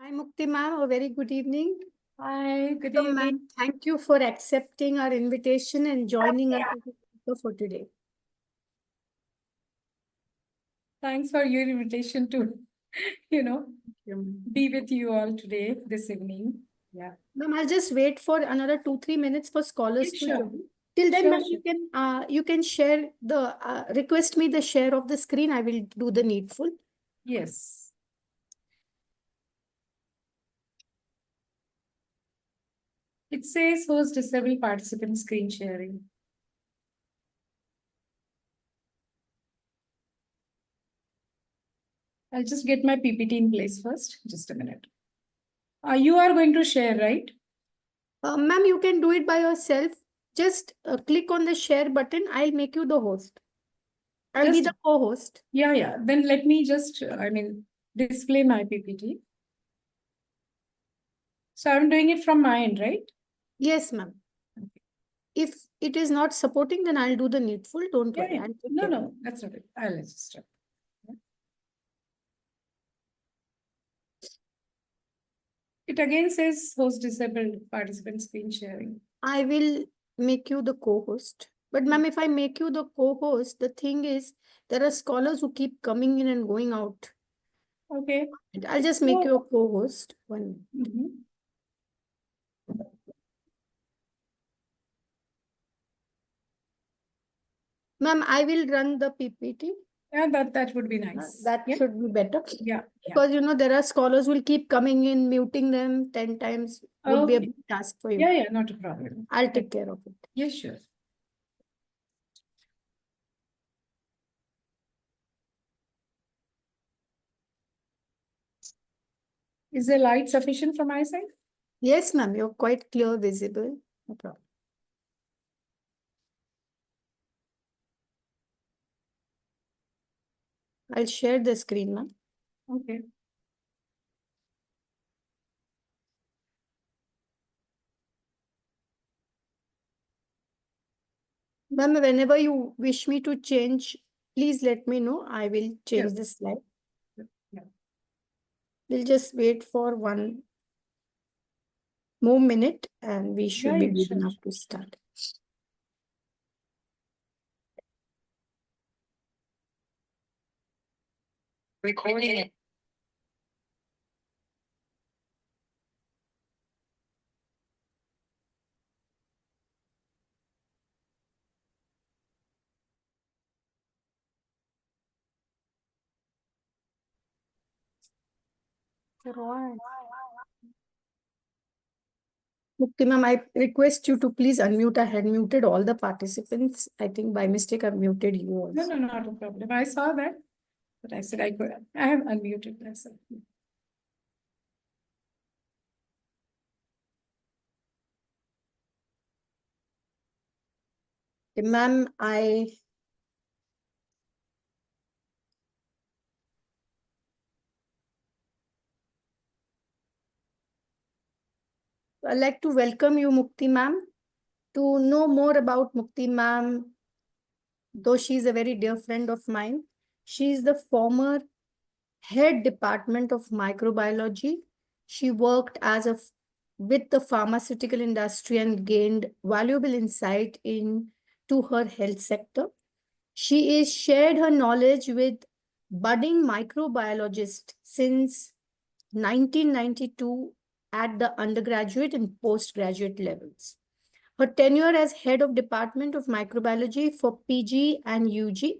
Hi, Mukti ma'am. A very good evening. Hi, good So, ma'am, evening. thank you for accepting our invitation and joining us as a speaker for today. Thanks for your invitation to, be with you all today, this evening. Yeah. Ma'am, I'll just wait for another 2-3 minutes for scholars to Sure. join. Till then, Sure, ma'am, sure. you can share the request me the share of the screen. I will do the needful. Yes. It says host disable participant screen sharing. I'll just get my PPT in place first. Just a minute. You are going to share, right? Ma'am, you can do it by yourself. Just click on the share button. I'll make you the host. I'll be Just, the co-host. yeah. Then let me just, display my PPT. So I'm doing it from my end, right? Yes, ma'am. If it is not supporting, then I'll do the needful. Don't worry. Yeah. I'll take No, care. no, that's not it. I'll just stop. It again says host disabled participant screen sharing. I will make you the co-host. But ma'am, if I make you the co-host, the thing is, there are scholars who keep coming in and going out. Okay. I'll just make you a co-host. One. Mhm. Ma'am, I will run the PPT. Yeah, that would be nice. That Yeah. should be better. Yeah. Because, there are scholars who will keep coming in, muting them 10 times. Would be a Okay. big task for you. Yeah, not a problem. I'll take care of it. Yes, sure. Is the light sufficient from my side? Yes, ma'am, you're quite clear, visible. No problem. I'll share the screen, ma'am. Okay. Ma'am, whenever you wish me to change, please let me know. I will change Yes. the slide. Yeah. We'll just wait for one more minute and we should be good Sure. enough to start. Recording it. Mukti ma'am, I request you to please unmute. I had muted all the participants. I think by mistake I've muted you also. No, not a problem. I saw that, but I said I have unmuted myself. Ma'am, I'd like to welcome you, Mukti ma'am. To know more about Mukti ma'am, though she is a very dear friend of mine, she is the former head department of microbiology. She worked with the pharmaceutical industry and gained valuable insight into her health sector. She is shared her knowledge with budding microbiologists since 1992 at the undergraduate and postgraduate levels. Her tenure as head of Department of Microbiology for PG and UG.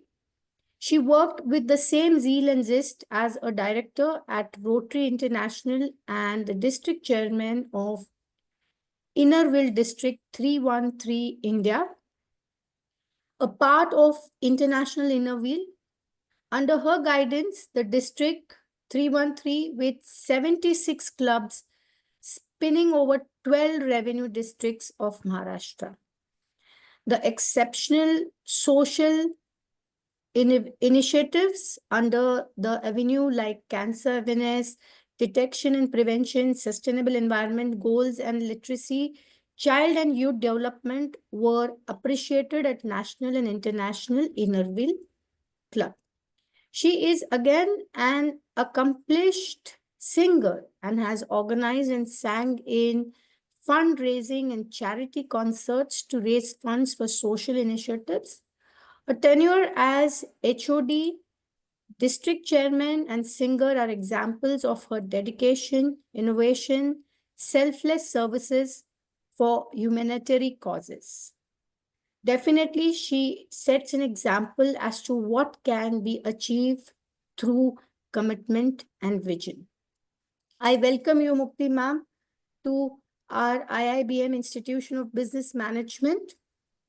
She worked with the same zeal and zest as a director at Rotary International and the district chairman of Innerville District 313, India, a part of International Innerville. Under her guidance, the District 313, with 76 clubs spinning over 12 revenue districts of Maharashtra. The exceptional social initiatives under the avenue like cancer awareness, detection and prevention, sustainable environment goals and literacy, child and youth development were appreciated at national and international Innerville Club. She is again an accomplished singer, and has organized and sang in fundraising and charity concerts to raise funds for social initiatives. A tenure as HOD, district chairman, and singer are examples of her dedication, innovation, selfless services for humanitarian causes. Definitely, she sets an example as to what can be achieved through commitment and vision. I welcome you, Mukti ma'am, to our IIBM Institution of Business Management.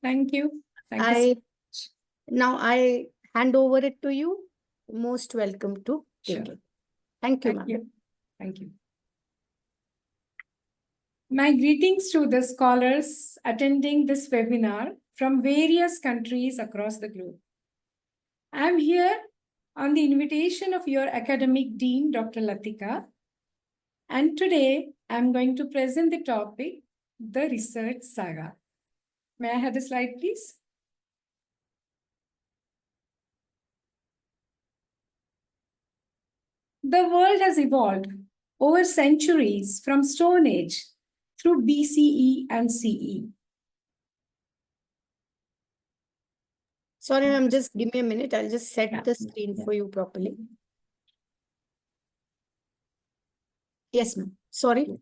Thank you. Thank you. Now I hand over it to you. Most welcome to take Sure. it. Thank you, Thank ma'am. you. Thank you. My greetings to the scholars attending this webinar from various countries across the globe. I'm here on the invitation of your academic dean, Dr. Latika, and today I'm going to present the topic, the Research Saga. May I have the slide, please? The world has evolved over centuries from Stone Age through BCE and CE. Sorry, ma'am, just give me a minute. I'll just set the screen for you properly. Yes, ma'am. Sorry.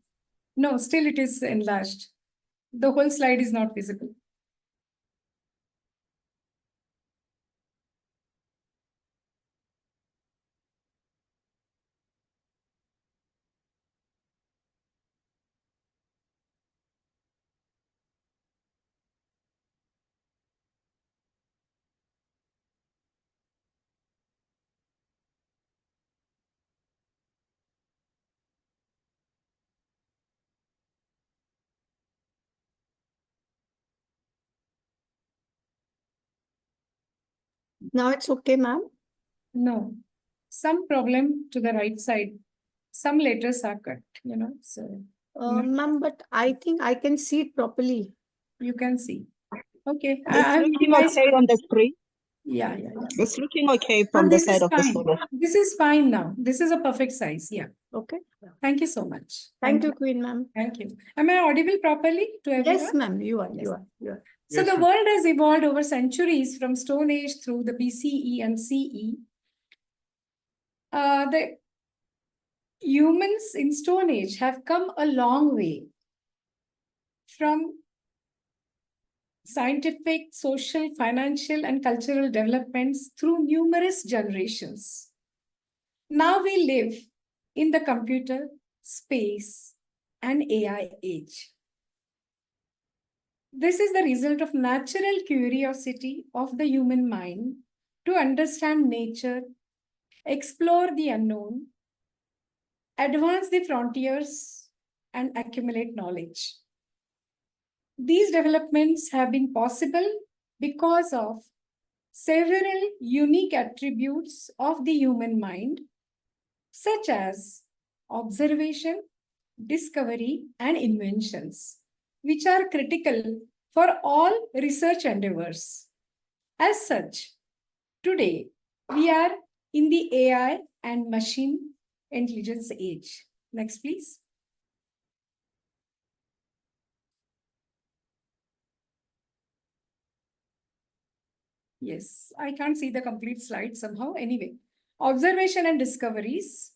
No, still it is enlarged. The whole slide is not visible. Now it's okay, ma'am. No, some problem to the right side. Some letters are cut, so Ma'am, but I think I can see it properly. you can see. Okay. It's looking okay on the screen. Yeah. It's looking okay from the side of the screen. This is fine now. This is a perfect size. Yeah. Okay. Thank you so much. Thank you, Queen ma'am. Thank you. Am I audible properly to everyone? Yes, ma'am. You are. Yes. You are. You are. So Yes, the ma'am. world has evolved over centuries from Stone Age through the BCE and CE. The humans in Stone Age have come a long way from scientific, social, financial, and cultural developments through numerous generations. Now we live in the computer, space, and AI age. This is the result of natural curiosity of the human mind to understand nature, explore the unknown, advance the frontiers, and accumulate knowledge. These developments have been possible because of several unique attributes of the human mind, such as observation, discovery, and inventions, which are critical for all research endeavors. As such, today we are in the AI and machine intelligence age. Next, please. Yes, I can't see the complete slide somehow. Anyway, observation and discoveries.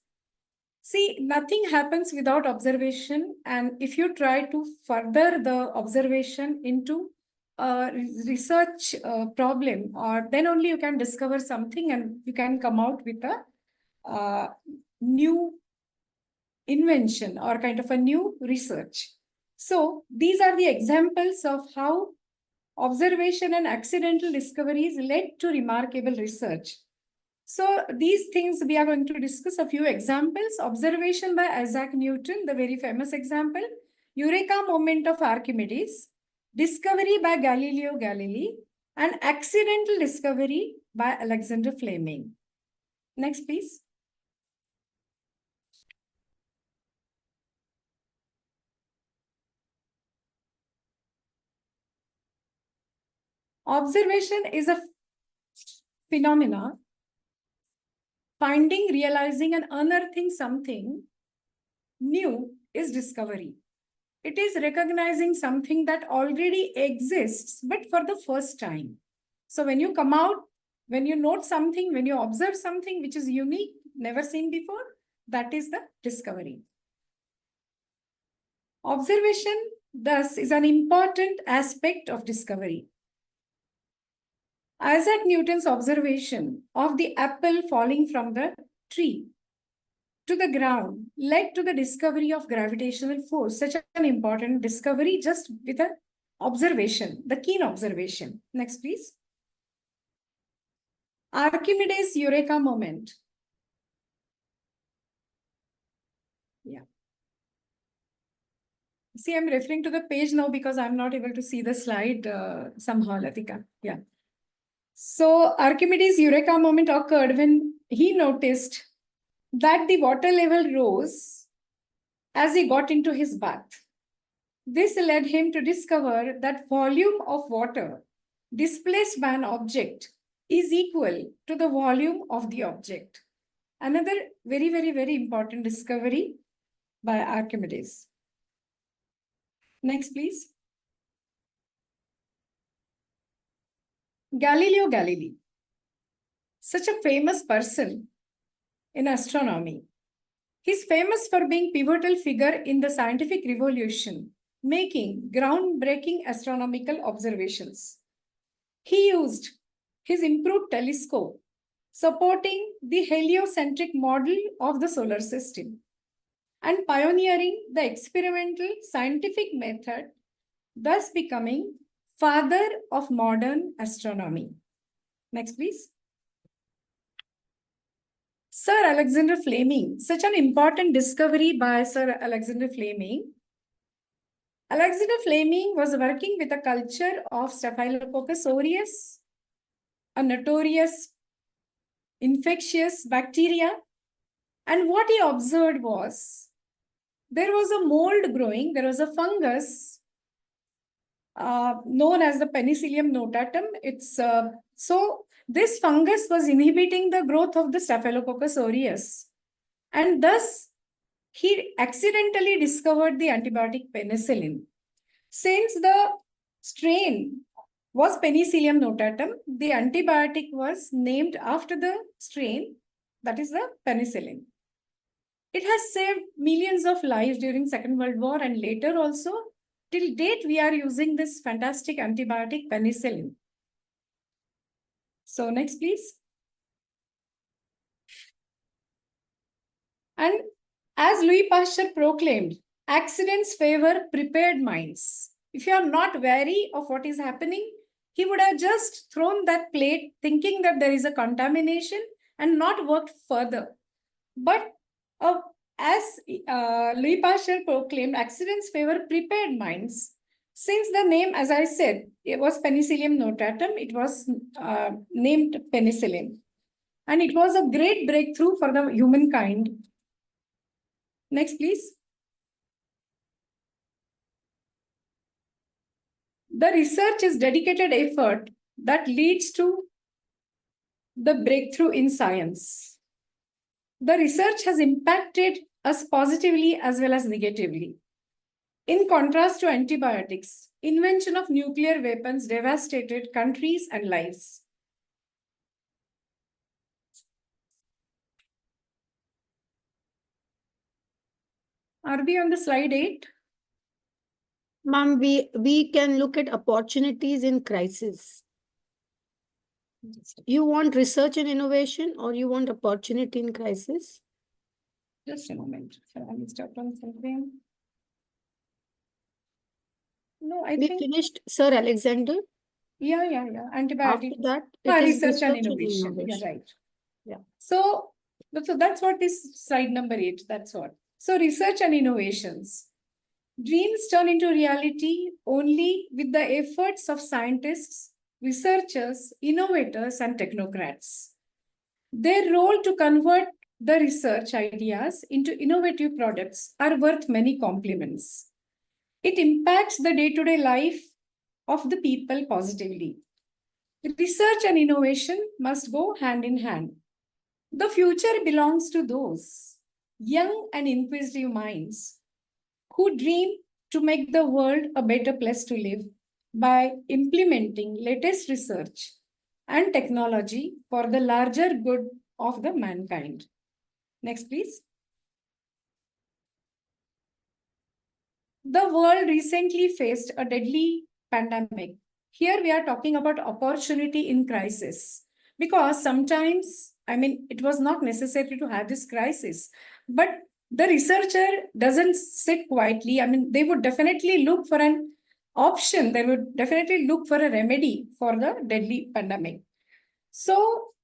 See, nothing happens without observation. And if you try to further the observation into a research problem, or then only you can discover something and you can come out with a new invention or kind of a new research. So these are the examples of how observation and accidental discoveries led to remarkable research. So these things we are going to discuss a few examples. Observation by Isaac Newton, the very famous example. Eureka moment of Archimedes. Discovery by Galileo Galilei. And accidental discovery by Alexander Fleming. Next, please. Observation is a phenomena, finding, realizing, and unearthing something new is discovery. It is recognizing something that already exists, but for the first time. So when you come out, when you note something, when you observe something which is unique, never seen before, that is the discovery. Observation, thus, is an important aspect of discovery. Isaac Newton's observation of the apple falling from the tree to the ground led to the discovery of gravitational force, such an important discovery just with an observation, the keen observation. Next, please. Archimedes' Eureka moment. Yeah. See, I'm referring to the page now because I'm not able to see the slide somehow, Latika. Yeah. So Archimedes' Eureka moment occurred when he noticed that the water level rose as he got into his bath. This led him to discover that volume of water displaced by an object is equal to the volume of the object. Another very, very, very important discovery by Archimedes. Next, please. Galileo Galilei, such a famous person in astronomy. He's famous for being pivotal figure in the scientific revolution, making groundbreaking astronomical observations. He used his improved telescope, supporting the heliocentric model of the solar system, and pioneering the experimental scientific method, thus becoming father of modern astronomy. Next, please. Sir Alexander Fleming, such an important discovery by Sir Alexander Fleming. Alexander Fleming was working with a culture of Staphylococcus aureus, a notorious infectious bacteria. And what he observed was there was a mold growing, there was a fungus known as the Penicillium notatum. So this fungus was inhibiting the growth of the Staphylococcus aureus. And thus, he accidentally discovered the antibiotic penicillin. Since the strain was Penicillium notatum, the antibiotic was named after the strain, that is the penicillin. It has saved millions of lives during Second World War and later also. Till date, we are using this fantastic antibiotic penicillin. So next, please. And as Louis Pasteur proclaimed, accidents favor prepared minds. If you are not wary of what is happening, he would have just thrown that plate thinking that there is a contamination and not worked further. But as Louis Pasteur proclaimed, accidents favor prepared minds. Since the name, as I said, it was Penicillium notatum, it was named penicillin. And it was a great breakthrough for the humankind. Next, please. The research is dedicated effort that leads to the breakthrough in science. The research has impacted us positively as well as negatively. In contrast to antibiotics, invention of nuclear weapons devastated countries and lives. Are we on the slide 8? Ma'am, we can look at opportunities in crisis. You want research and innovation or you want opportunity in crisis? Just a moment. I will start on something. No, I We think finished Sir Alexander. yeah. After Antibiotic. that, it is Research and innovation. Yeah, right. Yeah. So that's what is slide number 8. That's what. So research and innovations. Dreams turn into reality only with the efforts of scientists, researchers, innovators, and technocrats. Their role to convert the research ideas into innovative products are worth many compliments. It impacts the day-to-day life of the people positively. Research and innovation must go hand in hand. The future belongs to those young and inquisitive minds who dream to make the world a better place to live by implementing latest research and technology for the larger good of the mankind. Next, please. The world recently faced a deadly pandemic. Here we are talking about opportunity in crisis, because sometimes, it was not necessary to have this crisis, but the researcher doesn't sit quietly. They would definitely look for an option. They would definitely look for a remedy for the deadly pandemic. So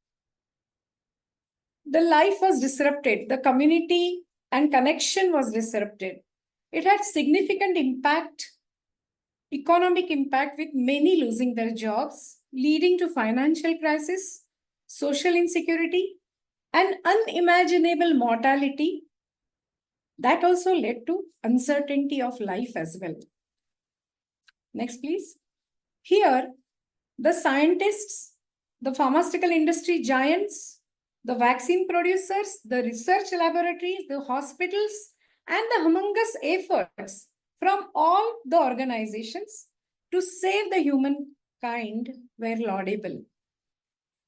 the life was disrupted, the community and connection was disrupted. It had significant impact, economic impact, with many losing their jobs, leading to financial crisis, social insecurity, and unimaginable mortality. That also led to uncertainty of life as well. Next, please. Here, the scientists, the pharmaceutical industry giants, the vaccine producers, the research laboratories, the hospitals, and the humongous efforts from all the organizations to save the humankind were laudable.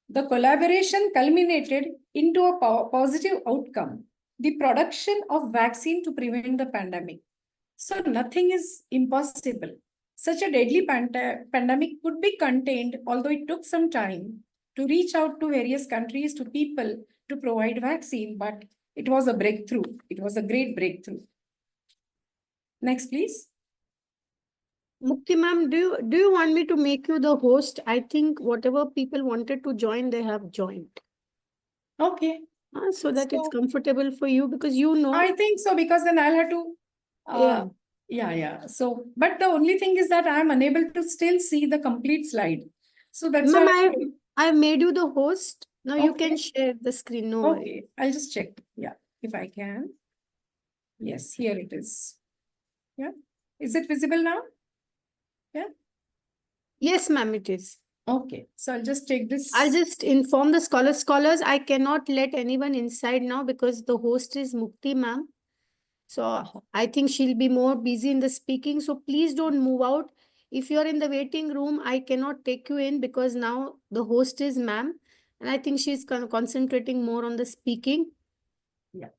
The collaboration culminated into a positive outcome, the production of vaccine to prevent the pandemic. So nothing is impossible. Such a deadly pandemic could be contained, although it took some time to reach out to various countries, to people, to provide vaccine, but it was a breakthrough. It was a great breakthrough. Next, please. Mukti ma'am, do you want me to make you the host? I think whatever people wanted to join, they have joined. Okay. So that it's So- comfortable for you, because you know. I think so, because then I'll have to. Yeah. Yeah. So, but the only thing is that I'm unable to still see the complete slide. So that's Ma'am, why. I made you the host. Now you Okay. can share the screen. No worries. Okay, I'll just check. Yeah, if I can. Yes, here it is. Yeah. Is it visible now? Yeah. Yes, ma'am, it is. Okay, so I'll just take this. I'll just inform the scholars. I cannot let anyone inside now because the host is Mukti ma'am. So I think she'll be more busy in the speaking. So please don't move out. If you're in the waiting room, I cannot take you in because now the host is ma'am. And I think she's concentrating more on the speaking. Yeah.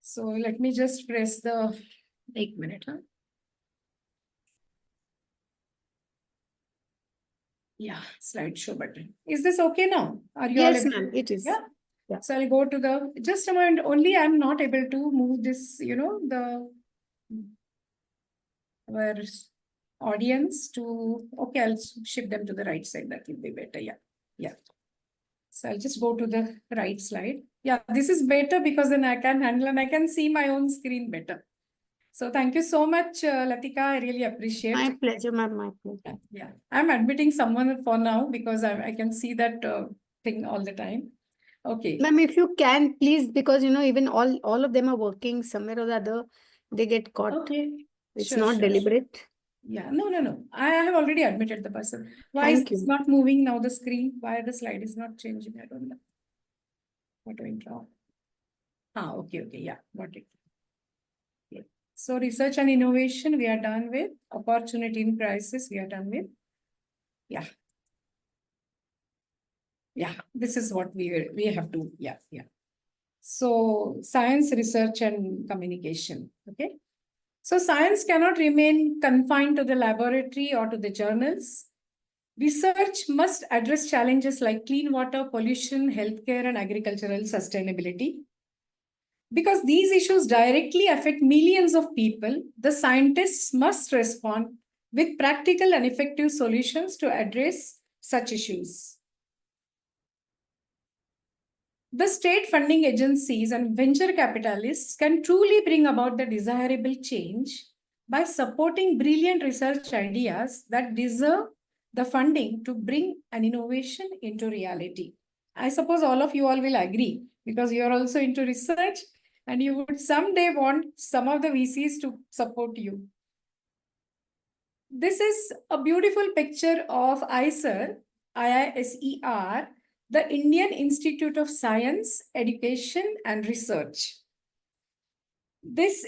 So let me just press the 1 minute. Huh? Yeah, slideshow button. Is this okay now? Are you Yes, all ma'am, it is. Yeah. Yeah. So I'll go to the, just a moment, only I'm not able to move this, our audience to, okay, I'll shift them to the right side. That will be better. Yeah. Yeah. So I'll just go to the right slide. Yeah, this is better because then I can handle and I can see my own screen better. So thank you so much, Latika. I really appreciate. My pleasure, ma'am, my pleasure. Yeah, I'm admitting someone for now because I can see that thing all the time. Okay. Ma'am, if you can, please, because even all of them are working somewhere or the other, they get caught. Okay. It's Sure, not sure. deliberate. Yeah, no. I have already admitted the person. Why Thank is you. it not moving now, the screen? Why the slide is not changing? I don't know. What went wrong? Okay, yeah, got it. Yeah. So research and innovation, we are done with. Opportunity in crisis, we are done with. Yeah. Yeah, this is what we have to, yeah. So science, research, and communication, okay? So science cannot remain confined to the laboratory or to the journals. Research must address challenges like clean water, pollution, healthcare, and agricultural sustainability. Because these issues directly affect millions of people, the scientists must respond with practical and effective solutions to address such issues. The state funding agencies and venture capitalists can truly bring about the desirable change by supporting brilliant research ideas that deserve the funding to bring an innovation into reality. I suppose all of you all will agree because you are also into research and you would someday want some of the VCs to support you. This is a beautiful picture of IISER, the Indian Institute of Science, Education and Research. This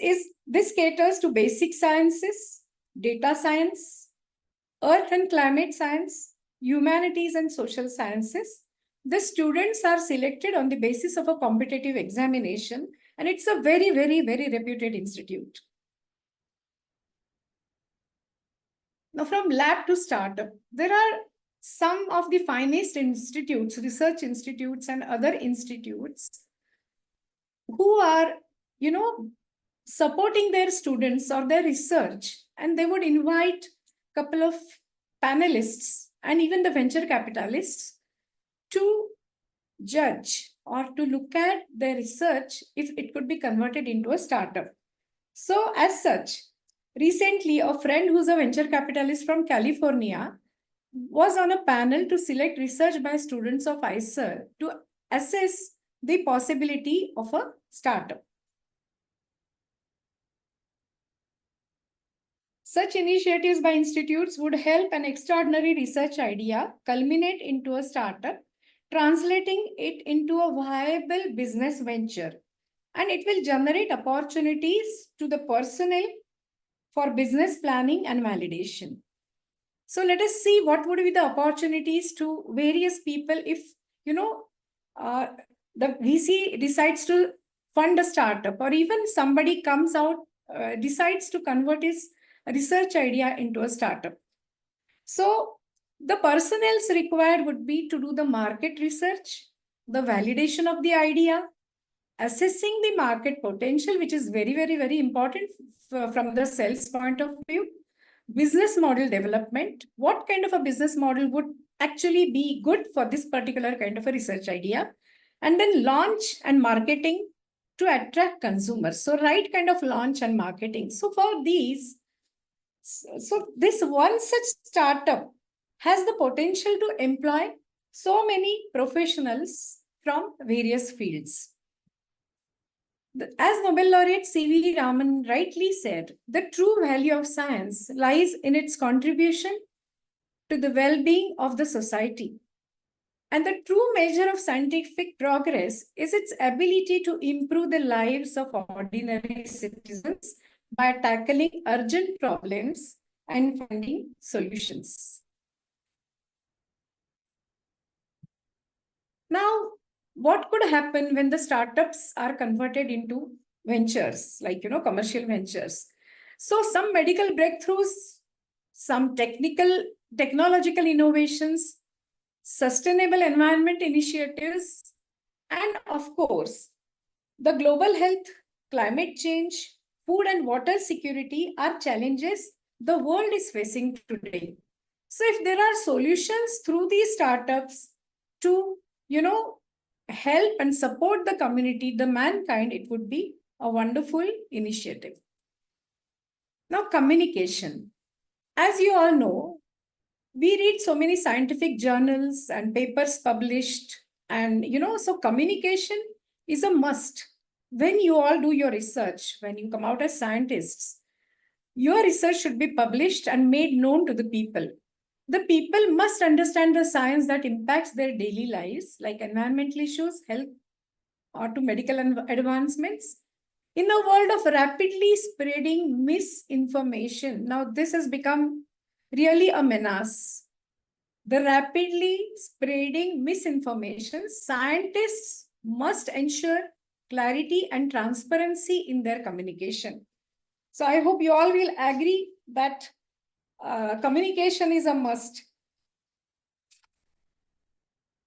caters to basic sciences, data science, earth and climate science, humanities and social sciences. The students are selected on the basis of a competitive examination, and it's a very, very, very reputed institute. Now, from lab to startup, there are some of the finest institutes, research institutes and other institutes who are, supporting their students or their research, and they would invite a couple of panelists and even the venture capitalists to judge or to look at their research if it could be converted into a startup. So as such, recently a friend who's a venture capitalist from California was on a panel to select research by students of ICER to assess the possibility of a startup. Such initiatives by institutes would help an extraordinary research idea culminate into a startup, translating it into a viable business venture. And it will generate opportunities to the personnel for business planning and validation. So let us see what would be the opportunities to various people if, the VC decides to fund a startup, or even somebody comes out, decides to convert his research idea into a startup. So the personnels required would be to do the market research, the validation of the idea, assessing the market potential, which is very, very, very important from the sales point of view, business model development, what kind of a business model would actually be good for this particular kind of a research idea, and then launch and marketing to attract consumers. So right kind of launch and marketing. So for these, so this one such startup has the potential to employ so many professionals from various fields. As Nobel laureate C.V. Raman rightly said, the true value of science lies in its contribution to the well-being of the society. And the true measure of scientific progress is its ability to improve the lives of ordinary citizens by tackling urgent problems and finding solutions. Now, what could happen when the startups are converted into ventures, like, commercial ventures? So some medical breakthroughs, some technological innovations, sustainable environment initiatives, and of course, the global health, climate change, food and water security are challenges the world is facing today. So if there are solutions through these startups to, help and support the community, the mankind, it would be a wonderful initiative. Now, communication. As you all know, we read so many scientific journals and papers published, and so communication is a must. When you all do your research, when you come out as scientists, your research should be published and made known to the people. The people must understand the science that impacts their daily lives, like environmental issues, health, or to medical advancements. In a world of rapidly spreading misinformation, now this has become really a menace. The rapidly spreading misinformation, scientists must ensure clarity and transparency in their communication. So I hope you all will agree that communication is a must.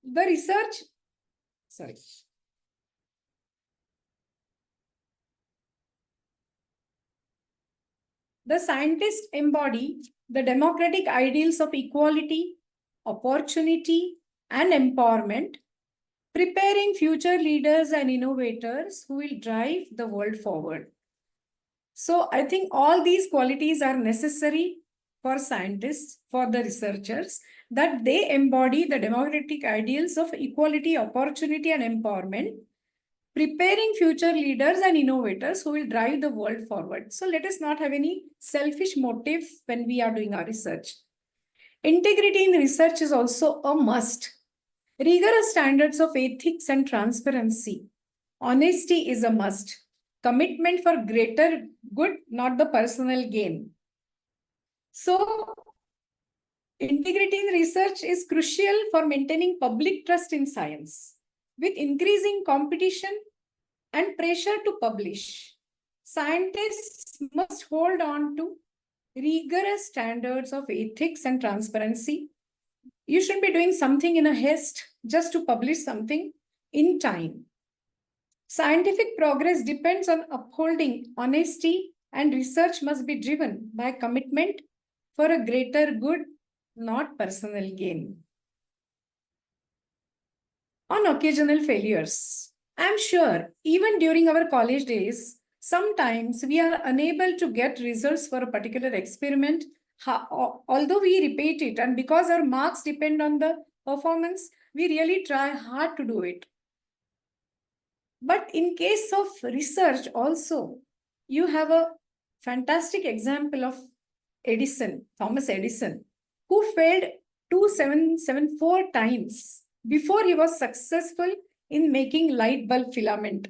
The research, the scientists embody the democratic ideals of equality, opportunity, and empowerment, preparing future leaders and innovators who will drive the world forward. So I think all these qualities are necessary for scientists, for the researchers, that they embody the democratic ideals of equality, opportunity, and empowerment, preparing future leaders and innovators who will drive the world forward. So let us not have any selfish motive when we are doing our research. Integrity in research is also a must. Rigorous standards of ethics and transparency. Honesty is a must. commitment for greater good, not the personal gain. So, integrity in research is crucial for maintaining public trust in science. With increasing competition and pressure to publish, scientists must hold on to rigorous standards of ethics and transparency. You shouldn't be doing something in a haste just to publish something in time. Scientific progress depends on upholding honesty, and research must be driven by commitment for a greater good, not personal gain. On occasional failures, I'm sure even during our college days, sometimes we are unable to get results for a particular experiment, although we repeat it, and because our marks depend on the performance, we really try hard to do it. But in case of research also, you have a fantastic example of Thomas Edison, who failed 2774 times before he was successful in making light bulb filament.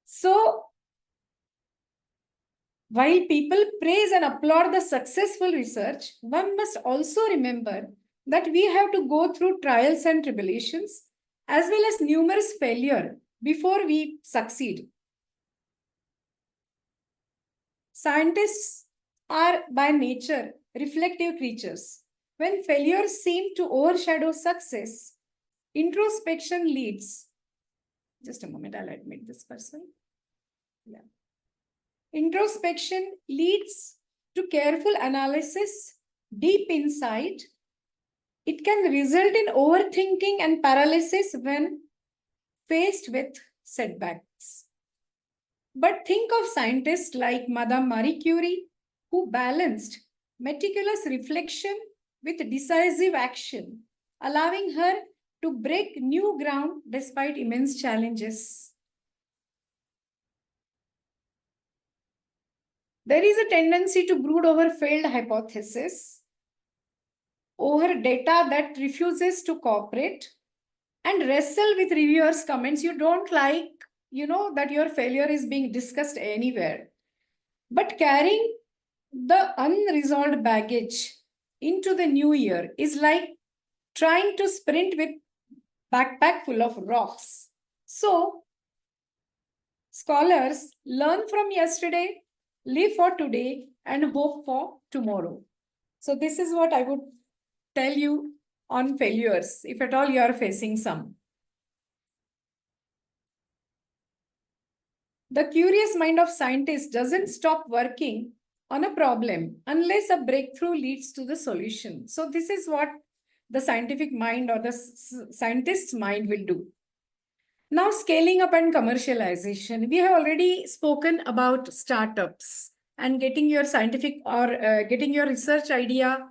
So, while people praise and applaud the successful research, one must also remember that we have to go through trials and tribulations as well as numerous failures before we succeed. Scientists are by nature reflective creatures. When failures seem to overshadow success, introspection leads. Just a moment, I'll admit this person. Yeah. Introspection leads to careful analysis, deep insight. It can result in overthinking and paralysis when faced with setbacks. But think of scientists like Madame Marie Curie, who balanced meticulous reflection with decisive action, allowing her to break new ground despite immense challenges. There is a tendency to brood over failed hypotheses, over data that refuses to cooperate, and wrestle with reviewers' comments. You don't like, that your failure is being discussed anywhere. But carrying the unresolved baggage into the new year is like trying to sprint with backpack full of rocks. So, scholars learn from yesterday, live for today, and hope for tomorrow. So this is what I would tell you on failures, if at all you are facing some. The curious mind of scientists doesn't stop working on a problem unless a breakthrough leads to the solution. So this is what the scientific mind or the scientist's mind will do. Now, scaling up and commercialization. We have already spoken about startups and getting your scientific or getting your research idea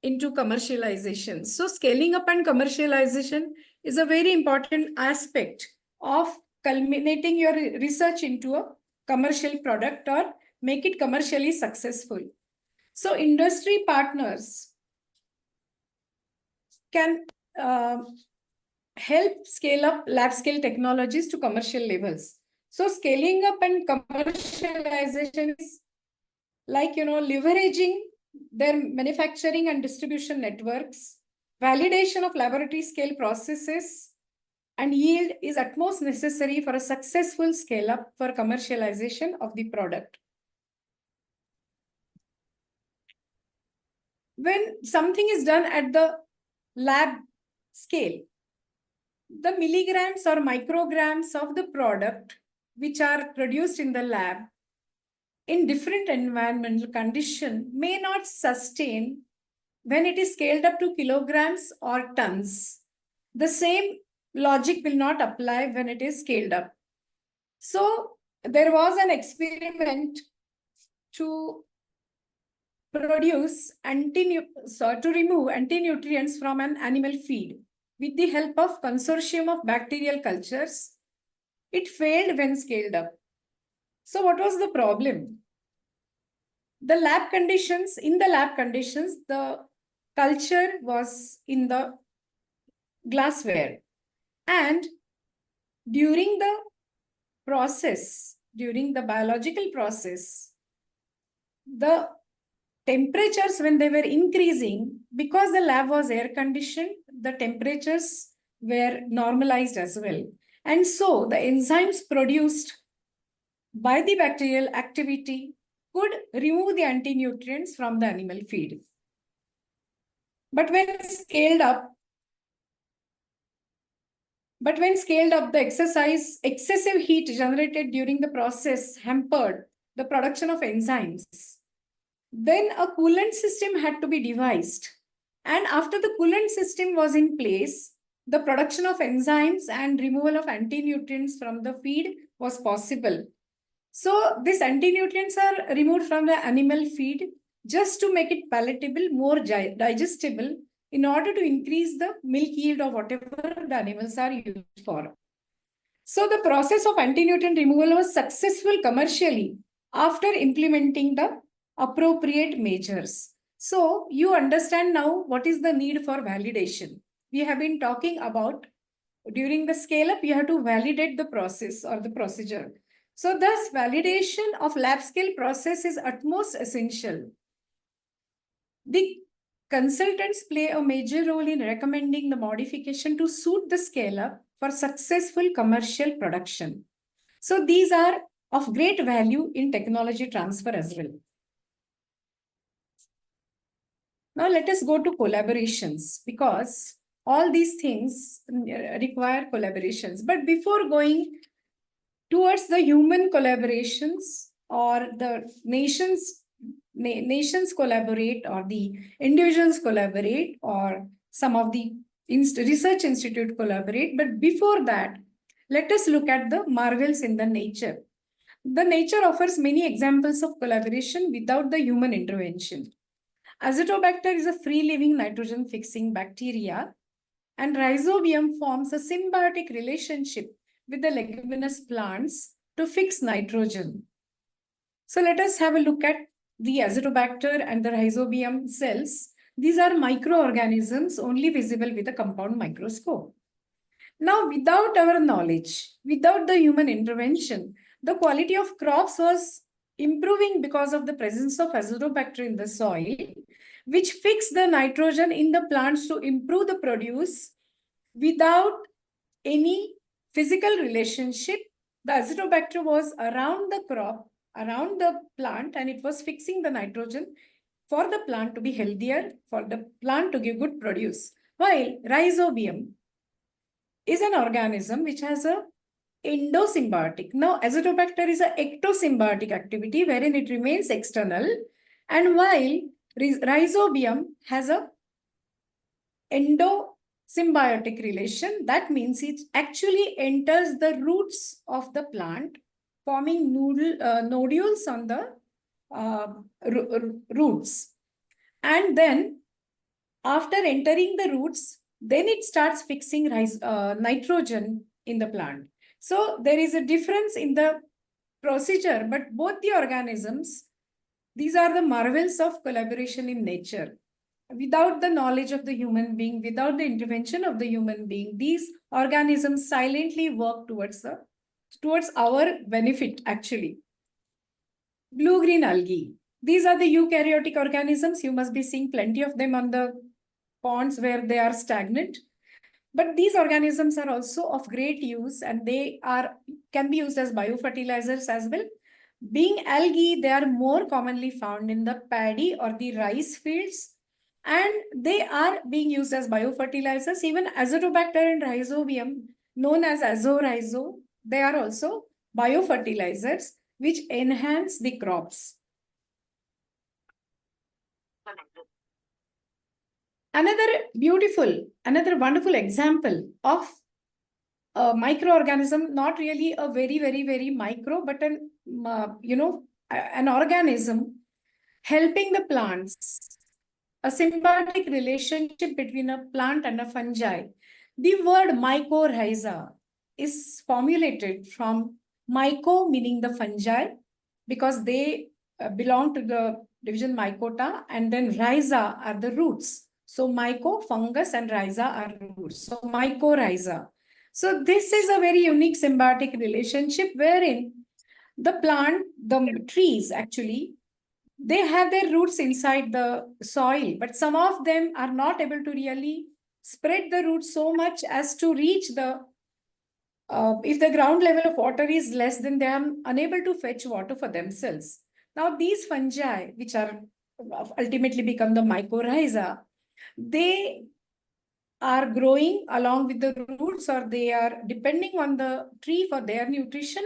into commercialization. So scaling up and commercialization is a very important aspect of culminating your research into a commercial product or make it commercially successful. So industry partners can help scale up lab scale technologies to commercial levels. So scaling up and commercialization is like, leveraging their manufacturing and distribution networks, validation of laboratory scale processes, and yield is utmost necessary for a successful scale up for commercialization of the product. When something is done at the lab scale, the milligrams or micrograms of the product which are produced in the lab in different environmental conditions may not sustain when it is scaled up to kilograms or tons. The same logic will not apply when it is scaled up. So there was an experiment to produce to remove anti-nutrients from an animal feed with the help of consortium of bacterial cultures. It failed when scaled up. So what was the problem? In the lab conditions, the culture was in the glassware. And during the process, during the biological process, the temperatures, when they were increasing, because the lab was air conditioned, the temperatures were normalized as well. And so the enzymes produced by the bacterial activity could remove the anti-nutrients from the animal feed. But when scaled up, the excessive heat generated during the process hampered the production of enzymes. Then a coolant system had to be devised. And after the coolant system was in place, the production of enzymes and removal of anti-nutrients from the feed was possible. So these anti-nutrients are removed from the animal feed just to make it palatable, more digestible, in order to increase the milk yield of whatever the animals are used for. So the process of anti-nutrient removal was successful commercially after implementing the appropriate measures. So you understand now what is the need for validation. We have been talking about during the scale up, you have to validate the process or the procedure. So thus validation of lab scale process is utmost essential. The consultants play a major role in recommending the modification to suit the scale up for successful commercial production. So these are of great value in technology transfer as well. Now let us go to collaborations, because all these things require collaborations. But before going towards the human collaborations, or the nations collaborate, or the individuals collaborate, or some of the research institute collaborate. But before that, let us look at the marvels in the nature. The nature offers many examples of collaboration without the human intervention. Azotobacter is a free-living nitrogen-fixing bacteria, and Rhizobium forms a symbiotic relationship with the leguminous plants to fix nitrogen. So let us have a look at the Azotobacter and the Rhizobium cells. These are microorganisms only visible with a compound microscope. Now, without our knowledge, without the human intervention, the quality of crops was improving because of the presence of Azotobacter in the soil, which fix the nitrogen in the plants to improve the produce without any physical relationship. The Azotobacter was around the crop, around the plant, and it was fixing the nitrogen for the plant to be healthier, for the plant to give good produce. While Rhizobium is an organism which has a endosymbiotic. Now, Azotobacter is an ectosymbiotic activity wherein it remains external, and while Rhizobium has a endosymbiotic relation, that means it actually enters the roots of the plant, forming nodules on the roots. And then after entering the roots, then it starts fixing nitrogen in the plant. So there is a difference in the procedure, but both the organisms, these are the marvels of collaboration in nature. Without the knowledge of the human being, without the intervention of the human being, these organisms silently work towards our benefit, actually. Blue-green algae. These are the eukaryotic organisms. You must be seeing plenty of them on the ponds where they are stagnant. But these organisms are also of great use, and they can be used as biofertilizers as well. Being algae, they are more commonly found in the paddy or the rice fields, and they are being used as biofertilizers. Even Azotobacter and Rhizobium, known as azorhizo, they are also biofertilizers which enhance the crops. Another wonderful example of a microorganism, not really a very micro, but an organism helping the plants, a symbiotic relationship between a plant and a fungi. The word mycorrhiza is formulated from myco, meaning the fungi, because they belong to the division mycota, and then rhiza are the roots. So myco, fungus, and rhiza are roots. So mycorrhiza. So this is a very unique symbiotic relationship wherein the plant, the trees actually, they have their roots inside the soil, but some of them are not able to really spread the roots so much as to reach the, if the ground level of water is less, then they are unable to fetch water for themselves. Now, these fungi, which are ultimately become the mycorrhiza, they are growing along with the roots, or they are depending on the tree for their nutrition.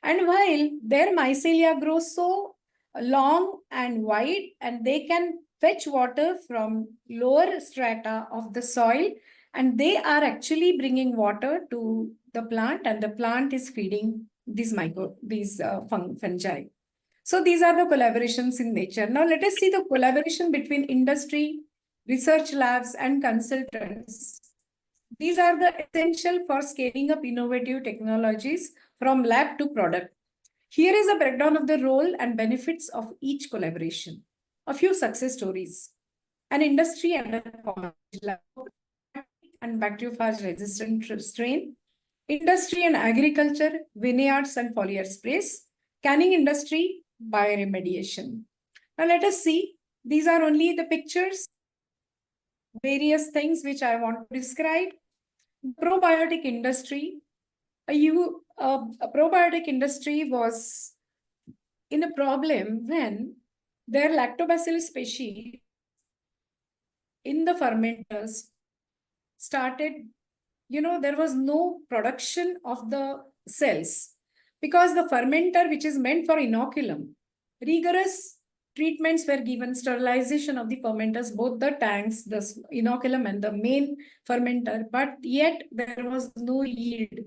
And while their mycelia grow so long and wide, and they can fetch water from lower strata of the soil, and they are actually bringing water to the plant, and the plant is feeding these fungi. So these are the collaborations in nature. Now let us see the collaboration between industry, research labs, and consultants. These are the essential for scaling up innovative technologies from lab to product. Here is a breakdown of the role and benefits of each collaboration. A few success stories. An industry and a college lab and bacteriophage resistant strain. Industry and agriculture, vineyards and foliar sprays. Canning industry, bioremediation. Now let us see. These are only the pictures, various things which I want to describe. Probiotic industry. A probiotic industry was in a problem when their lactobacillus species in the fermenters started, there was no production of the cells because the fermenter, which is meant for inoculum, rigorous treatments were given, sterilization of the fermenters, both the tanks, the inoculum and the main fermenter, but yet there was no yield.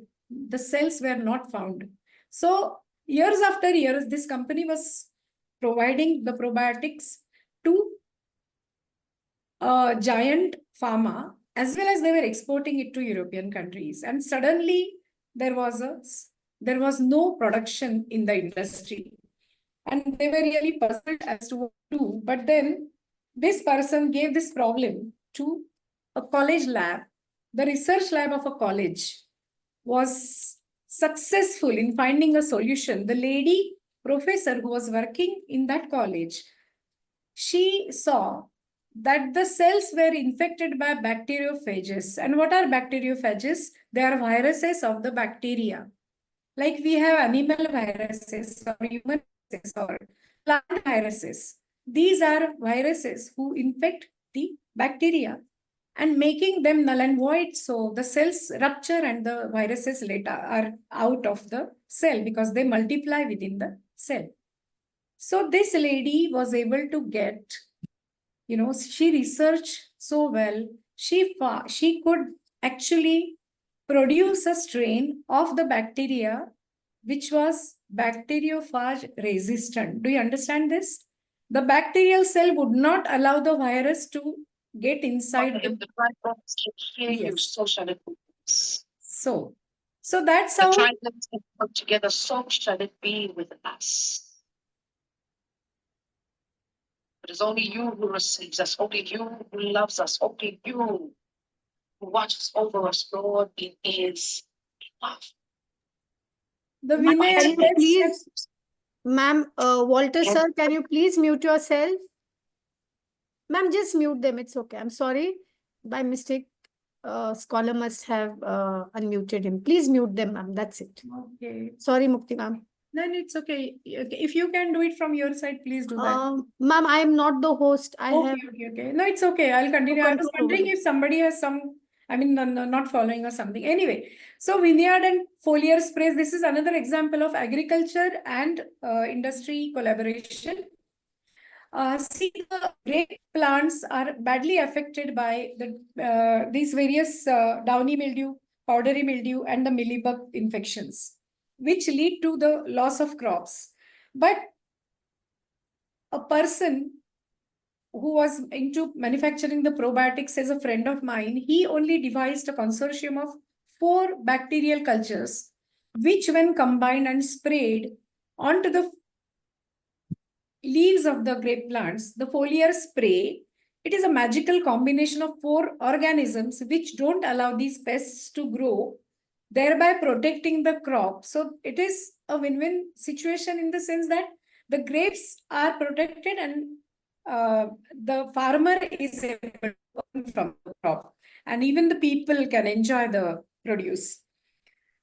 The cells were not found. So years after years, this company was providing the probiotics to giant pharma, as well as they were exporting it to European countries. And suddenly there was no production in the industry. And they were really puzzled as to what to do. But then this person gave this problem to a college lab. The research lab of a college was successful in finding a solution. The lady professor who was working in that college, she saw that the cells were infected by bacteriophages. And what are bacteriophages? They are viruses of the bacteria. Like we have animal viruses or human viruses or plant viruses. These are viruses who infect the bacteria and making them null and void. So the cells rupture and the viruses later are out of the cell because they multiply within the cell. So this lady was able to get, she researched so well. She could actually produce a strain of the bacteria which was bacteriophage resistant. Do you understand this? The bacterial cell would not allow the virus to get inside. If the triplets can hear you, Yes. so shall it be. So that's The how triplets can work together, so shall it be with us. It is only you who receives us, only you who loves us, only you who watches over us, Lord. It is love. the Mighty Vinaya Can you name. please, ma'am, Walter Yes. sir, can you please mute yourself? Ma'am, just mute them. It's okay. I'm sorry. By mistake, scholar must have unmuted him. Please mute them, ma'am. That's it. Okay. Sorry, Mukti ma'am. Then it's okay. If you can do it from your side, please do that. Ma'am, I am not the host. I have Okay. No, it's okay. I'll continue. I was control over wondering it. if somebody has not following or something. Anyway, so vineyard and foliar sprays, this is another example of agriculture and industry collaboration. See, the grape plants are badly affected by these various downy mildew, powdery mildew, and the mealybug infections, which lead to the loss of crops. But a person who was into manufacturing the probiotics as a friend of mine, he only devised a consortium of 4 bacterial cultures, which when combined and sprayed onto the leaves of the grape plants, the foliar spray, it is a magical combination of 4 organisms which don't allow these pests to grow thereby protecting the crop. So it is a win-win situation in the sense that the grapes are protected and the farmer is able to earn from the crop, and even the people can enjoy the produce.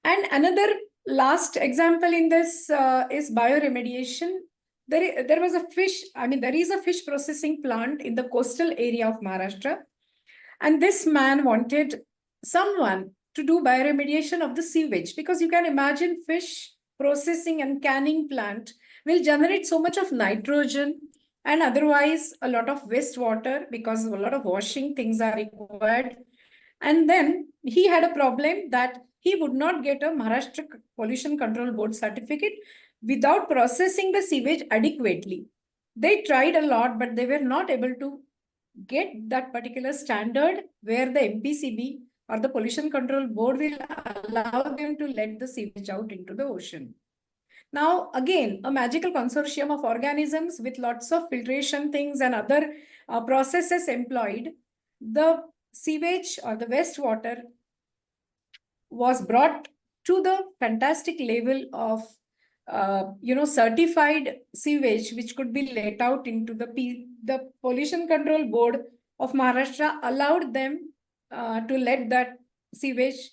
And another last example in this is bioremediation. There was a fish, there is a fish processing plant in the coastal area of Maharashtra. And this man wanted someone to do bioremediation of the sewage, because you can imagine fish processing and canning plant will generate so much of nitrogen and otherwise a lot of wastewater, because a lot of washing things are required. And then he had a problem that he would not get a Maharashtra Pollution Control Board certificate without processing the sewage adequately. They tried a lot, but they were not able to get that particular standard where the MPCB or the Pollution Control Board will allow them to let the sewage out into the ocean. Now, again, a magical consortium of organisms with lots of filtration things and other processes employed, the sewage or the wastewater was brought to the fantastic level of certified sewage, which could be let out into the Pollution Control Board of Maharashtra allowed them to let that sewage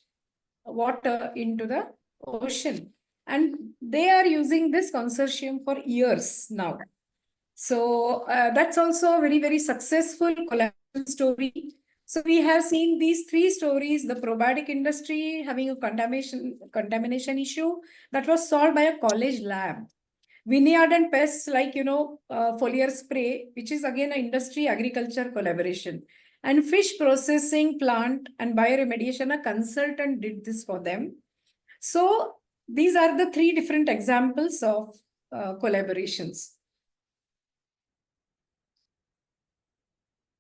water into the ocean. And they are using this consortium for years now. So that's also a very, very successful collaboration story. So we have seen these three stories: the probiotic industry having a contamination issue that was solved by a college lab. Vineyard and pests like, foliar spray, which is again an industry agriculture collaboration. And fish processing plant and bioremediation, a consultant did this for them. So these are the three different examples of collaborations.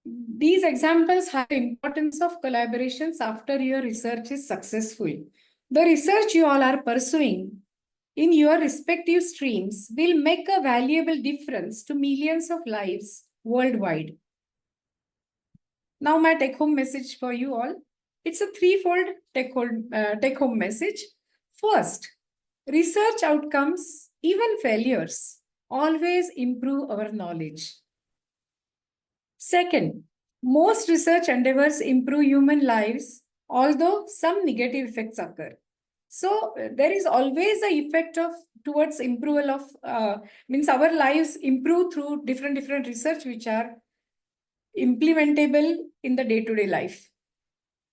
These examples have the importance of collaborations after your research is successful. The research you all are pursuing in your respective streams will make a valuable difference to millions of lives worldwide. Now, my take-home message for you all. It's a threefold take-home message. First, research outcomes, even failures, always improve our knowledge. Second, most research endeavors improve human lives, although some negative effects occur. So there is always an effect towards improval of, our lives improve through different research which are implementable in the day-to-day life.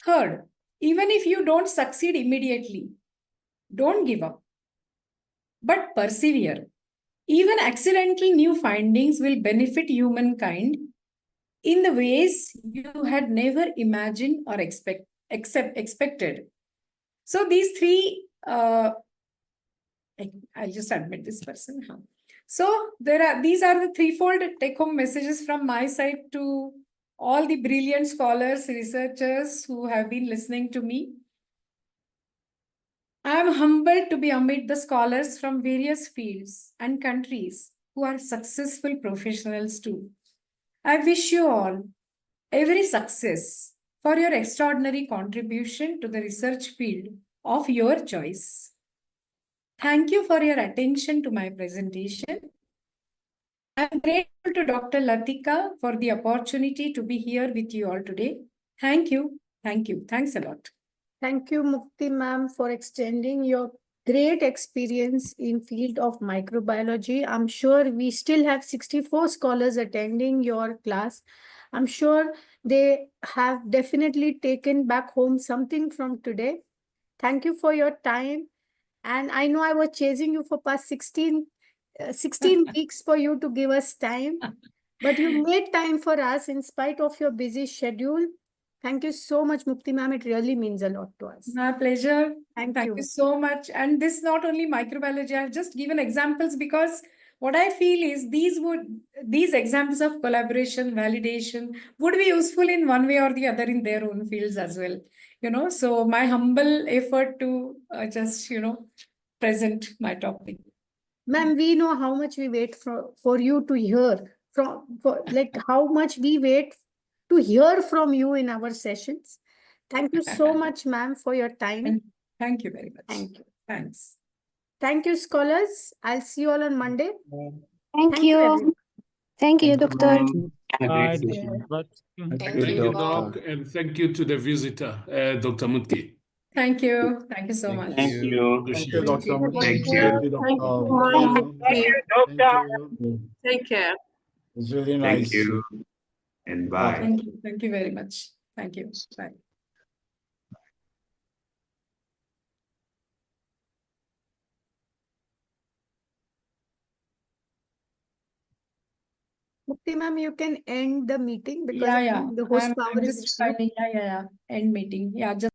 Third, even if you don't succeed immediately, don't give up, but persevere. Even accidental new findings will benefit humankind in the ways you had never imagined or expected. So these three, I'll just admit this person. So these are the threefold take-home messages from my side to all the brilliant scholars, researchers who have been listening to me. I am humbled to be amid the scholars from various fields and countries who are successful professionals too. I wish you all every success for your extraordinary contribution to the research field of your choice. Thank you for your attention to my presentation. I am grateful to Dr. Latika for the opportunity to be here with you all today. Thank you. Thank you. Thanks a lot. Thank you, Mukti ma'am, for extending your great experience in field of microbiology. I'm sure we still have 64 scholars attending your class. I'm sure they have definitely taken back home something from today. Thank you for your time. And I know I was chasing you for past 16 weeks for you to give us time. But you made time for us in spite of your busy schedule. Thank you so much, Mukti ma'am. It really means a lot to us. My pleasure. Thank you you so much. And this not only microbiology, I've just given examples because what I feel is these examples of collaboration, validation would be useful in one way or the other in their own fields as well. So my humble effort to just, present my topic. Ma'am, we know how much we wait for you to hear how much we wait to hear from you in our sessions. Thank you so much, ma'am, for your time. Thank you very much. Thank you. Thanks. Thank you, scholars. I'll see you all on Monday. Thank you. everyone. Thank you, Doctor. Bye. Thank Thank you, Doc, and thank you to the visitor, Dr. Mukti. Thank you. Thank you so much. Thank you. Thank you, Dr. Thank Mukti. you. Thank you. Take care. It's really nice. Thank you. And bye. Thank you. Thank you very much. Thank you. Bye. Mukti ma'am, you can end the meeting because Yeah. the host I'm power is just with you. finding. Yeah. End meeting. Yeah. Just